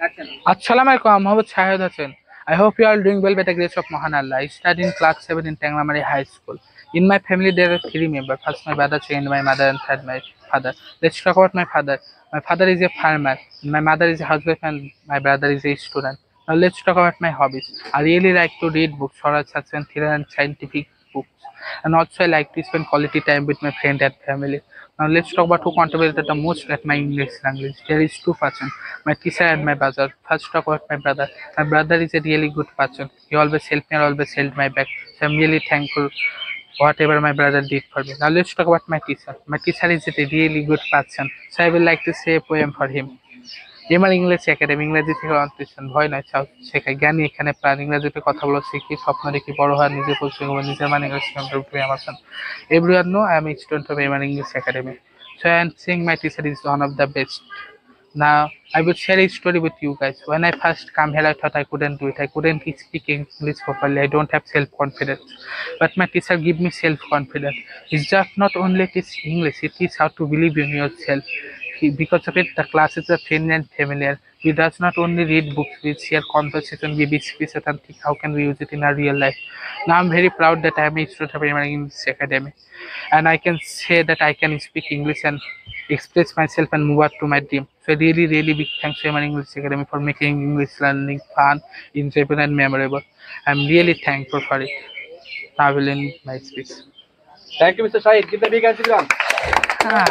Assalamualaikum, I'm Mohammed Shahid Hassan. I hope you are doing well by the grace of Mahan Allah. I study in class 7 in Tanglamari High School. In my family, there are three members. First, my brother, second, my mother, and third, my father. Let's talk about my father. My father is a farmer. My mother is a housewife, and my brother is a student. Now, let's talk about my hobbies. I really like to read books, horror, suspense, thriller, and scientific books. And also, I like to spend quality time with my friend and family. Now, let's talk about who contributed the most at my English language. There is two persons, my teacher and my brother. First, talk about my brother. My brother is a really good person. He always helped me and always held my back. So I'm really thankful whatever my brother did for me. Now let's talk about my teacher. My teacher is a really good person. So I would like to say a poem for him. MR English academy ইংরেজি থেকে অন্বেষণ ভয় নয় শেখায় জ্ঞানী এখানে প্রাণ ইংরেজিতে কথা বলা শিখি স্বপ্ন দেখি বড় হওয়ার নিজে পরিচয় নিজের মানে ইংলিশ আমার son. Everyone know I am a student of MR English Academy. So I am saying my teacher is one of the best. Now I will share a story with you guys. When I first come here, I thought I couldn't do it. I couldn't speak English properly. I don't have self-confidence. But my teacher give me self-confidence. It's just not only teach English, it is how to believe in yourself. Because of it, the classes are friendly and familiar. We does not only read books, we share conversation, give speeches and think how can we use it in our real life. Now I'm very proud that I am a student of American English Academy. And I can say that I can speak English and express myself and move up to my dream. So really, really big thanks to American English Academy for making English learning fun, enjoyable and memorable. I'm really thankful for it. Now I will end my speech. Thank you, Mr. Shahid. Give the big hand to